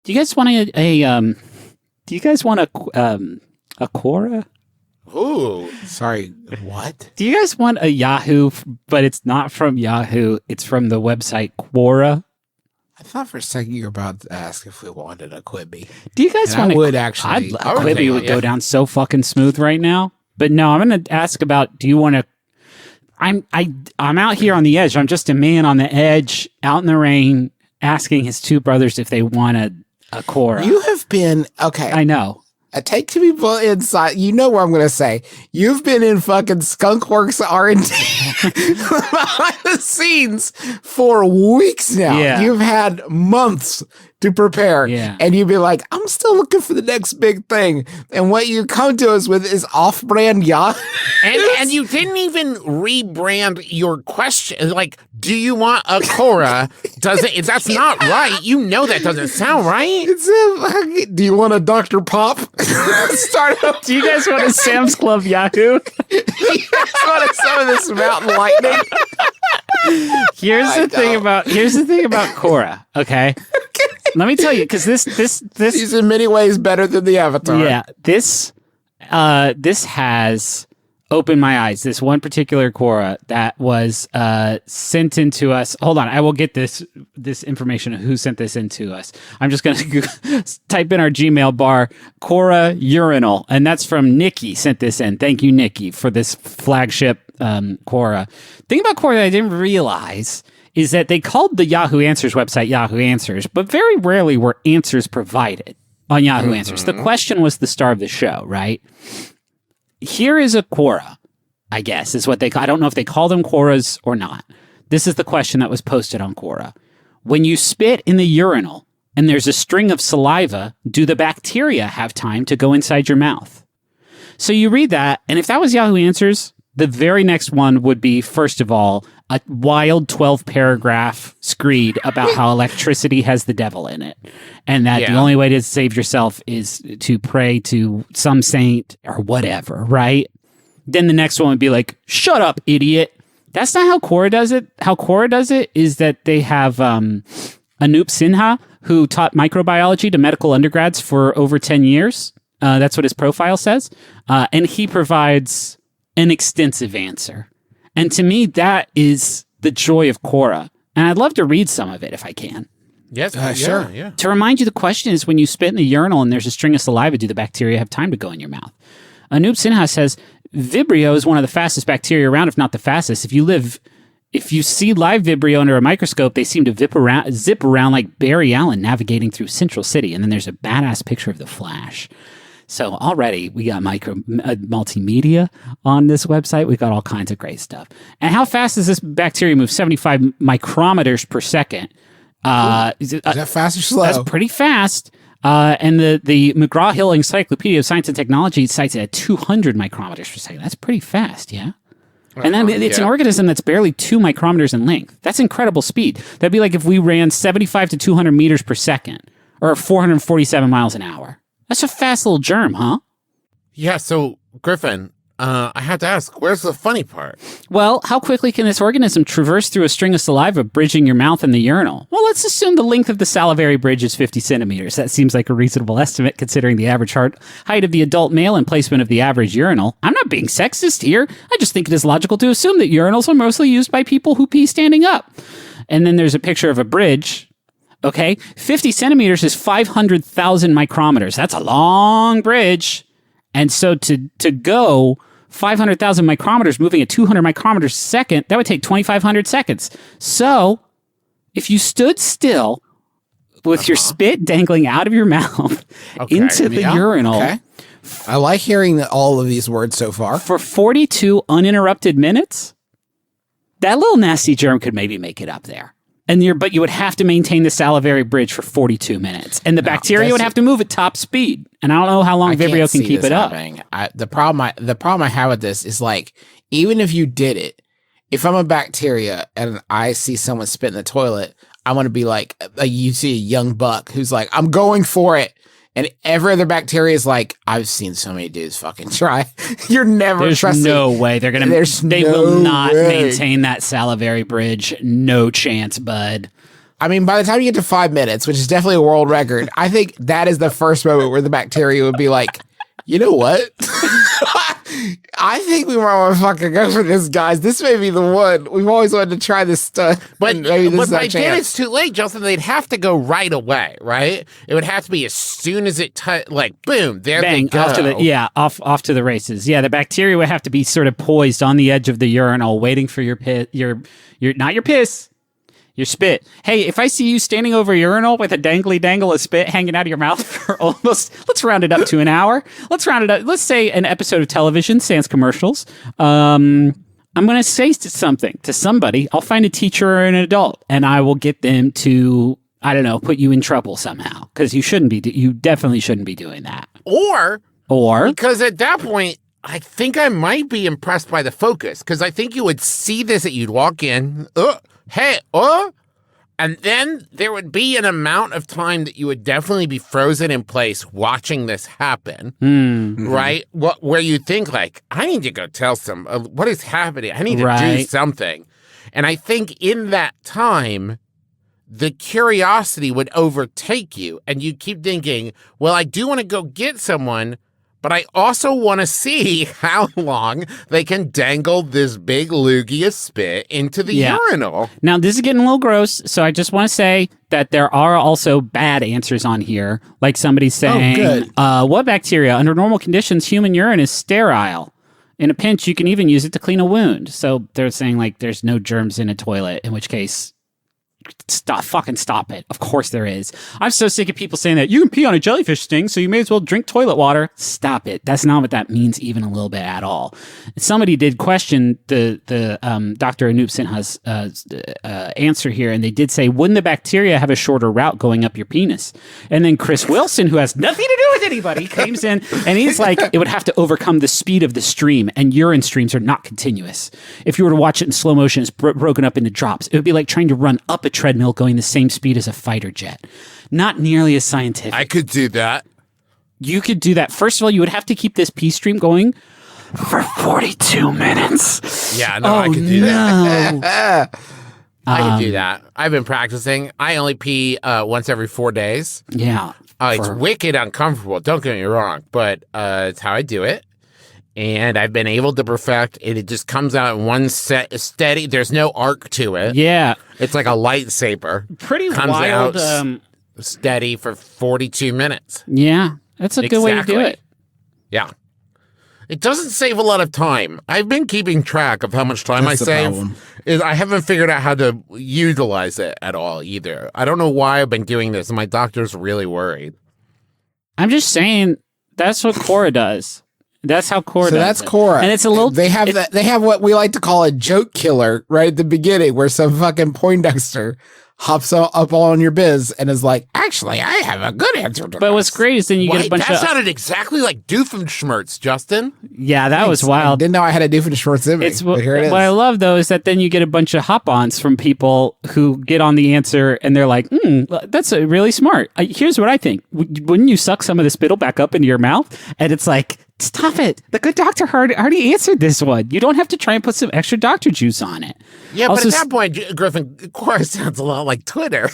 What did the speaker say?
Do you guys want do you guys want a Quora? Ooh. Sorry, what? Do you guys want a Yahoo, but it's not from Yahoo, it's from the website Quora? I thought for a second you were about to ask if we wanted a Quibi. Do you guys want I would actually. Quibi would go down so fucking smooth right now. But no, I'm going to ask about, do you want to, I'm out here on the edge. I'm just a man on the edge, out in the rain, asking his two brothers if they want a Quora. You have been, okay. I know. I take two people inside. You know what I'm going to say. You've been in fucking Skunkworks R&D behind the scenes for weeks now. Yeah. You've had months to prepare. Yeah. And you'd be like, I'm still looking for the next big thing. And what you come to us with is off-brand Yahoo. And you didn't even rebrand your question. Like, do you want a Quora? That's not right. You know that doesn't sound right. Do you want a Dr. Pop? Start up. Do you guys want a Sam's Club Yahoo? You guys want some of this mountain lightning? Here's the thing about Quora, okay? Let me tell you, because this He's in many ways better than the Avatar. Yeah, this has opened my eyes. This one particular Quora that was sent into us. Hold on, I will get this information of who sent this into us. I'm just going to type in our Gmail bar, Quora urinal, and that's from Nikki sent this in. Thank you, Nikki, for this flagship Quora. Thing about Quora that I didn't realize is that they called the Yahoo Answers website Yahoo Answers, but very rarely were answers provided on Yahoo Answers. The question was the star of the show, right? Here is a Quora, I guess, is what they call. I don't know if they call them Quoras or not. This is the question that was posted on Quora. When you spit in the urinal and there's a string of saliva, do the bacteria have time to go inside your mouth? So you read that, and if that was Yahoo Answers, the very next one would be, first of all, a wild 12-paragraph screed about how electricity has the devil in it, and that the only way to save yourself is to pray to some saint or whatever, right? Then the next one would be like, shut up, idiot. That's not how Quora does it. How Quora does it is that they have Anup Sinha, who taught microbiology to medical undergrads for over 10 years. That's what his profile says. And he provides an extensive answer. And to me, that is the joy of Quora. And I'd love to read some of it if I can. Yes, sure. Yeah. To remind you, the question is, when you spit in the urinal and there's a string of saliva, do the bacteria have time to go in your mouth? Anup Sinha says, Vibrio is one of the fastest bacteria around, if not the fastest. If you see live Vibrio under a microscope, they seem to zip around like Barry Allen navigating through Central City. And then there's a badass picture of the Flash. So already we got multimedia on this website. We've got all kinds of great stuff. And how fast does this bacteria move? 75 micrometers per second. Is that fast or slow? That's pretty fast. And the McGraw-Hill Encyclopedia of Science and Technology cites it at 200 micrometers per second. That's pretty fast, yeah? And then it's an organism that's barely 2 micrometers in length. That's incredible speed. That'd be like if we ran 75 to 200 meters per second, or 447 miles an hour. That's a fast little germ, huh? Yeah, so, Griffin, I had to ask, where's the funny part? Well, how quickly can this organism traverse through a string of saliva, bridging your mouth and the urinal? Well, let's assume the length of the salivary bridge is 50 centimeters. That seems like a reasonable estimate considering the average height of the adult male and placement of the average urinal. I'm not being sexist here. I just think it is logical to assume that urinals are mostly used by people who pee standing up. And then there's a picture of a bridge. Okay, 50 centimeters is 500,000 micrometers. That's a long bridge. And so to go 500,000 micrometers moving at 200 micrometers a second, that would take 2,500 seconds. So if you stood still with your spit dangling out of your mouth into the urinal. Okay. I like hearing all of these words so far. For 42 uninterrupted minutes, that little nasty germ could maybe make it up there. But you would have to maintain the salivary bridge for 42 minutes. And the bacteria would have to move at top speed. And I don't know how long Vibrio can keep it up. The problem I have with this is, like, even if you did it, if I'm a bacteria and I see someone spit in the toilet, I want to be like, you see a young buck who's like, I'm going for it. And every other bacteria is like, I've seen so many dudes fucking try. You're never trusting. There's no way they will not maintain that salivary bridge. No chance, bud. I mean, by the time you get to 5 minutes, which is definitely a world record, I think that is the first moment where the bacteria would be like, you know what? I think we might want to fucking go for this, guys. This may be the one. We've always wanted to try this stuff. But, maybe this is our by then chance. it's too late, Justin. They'd have to go right away, right? It would have to be as soon as it like boom, there Bang, they go. off to the races. Yeah, the bacteria would have to be sort of poised on the edge of the urinal, waiting for your piss, your not your piss, your spit. Hey, if I see you standing over a urinal with a dangly dangle of spit hanging out of your mouth for almost, let's round it up to an hour. Let's round it up. Let's say an episode of television, sans commercials. I'm going to say something to somebody. I'll find a teacher or an adult, and I will get them to, I don't know, put you in trouble somehow, because you definitely shouldn't be doing that. Or Or because at that point, I think I might be impressed by the focus, because I think you would see this, that you'd walk in, and then there would be an amount of time that you would definitely be frozen in place watching this happen, right? Where you think like, I need to go tell what is happening. I need to do something. And I think in that time, the curiosity would overtake you, and you keep thinking, well, I do want to go get someone, but I also want to see how long they can dangle this big loogie of spit into the urinal. Now, this is getting a little gross, so I just want to say that there are also bad answers on here. Like somebody saying, what bacteria? Under normal conditions, human urine is sterile. In a pinch, you can even use it to clean a wound. So they're saying, like, there's no germs in a toilet, in which case... Stop it. Of course there is. I'm so sick of people saying that you can pee on a jellyfish sting, so you may as well drink toilet water. Stop it. That's not what that means even a little bit at all. Somebody did question the Dr. Anoop Sinha's answer here, and they did say, wouldn't the bacteria have a shorter route going up your penis? And then Chris Wilson, who has nothing to do with anybody, comes in and he's like, it would have to overcome the speed of the stream, and urine streams are not continuous. If you were to watch it in slow motion, it's broken up into drops. It would be like trying to run up a treadmill going the same speed as a fighter jet. Not nearly as scientific. I could do that. You could do that. First of all, you would have to keep this pee stream going for 42 minutes. Yeah, no, I could do that. I can Um, do that. I've been practicing. I only pee once every 4 days. Yeah. It's wicked uncomfortable. Don't get me wrong, but it's how I do it. And I've been able to perfect it. It just comes out in one set, steady. There's no arc to it. Yeah. It's like a lightsaber. Pretty comes wild. out steady for 42 minutes. Yeah. That's a good way to do it. Yeah. It doesn't save a lot of time. I've been keeping track of how much time I save. I haven't figured out how to utilize it at all either. I don't know why I've been doing this, and my doctor's really worried. I'm just saying that's what Cora does. That's how Cora does. So that's it. Cora. And it's a little... They have what we like to call a joke killer right at the beginning, where some fucking Poindexter hops up on your biz and is like, actually, I have a good answer to But what's great is then you get a bunch that of... sounded exactly like Doofenshmirtz, Justin. Yeah, that was I wild. didn't know I had a Doofenshmirtz in me, but here it is. What I love, though, is that then you get a bunch of hop-ons from people who get on the answer and they're like, that's really smart. Here's what I think. Wouldn't you suck some of the spittle back up into your mouth? And it's like, stop it. The good doctor already answered this one. You don't have to try and put some extra doctor juice on it. Yeah, Also, but at that point, Griffin, Cora sounds a lot like Twitter.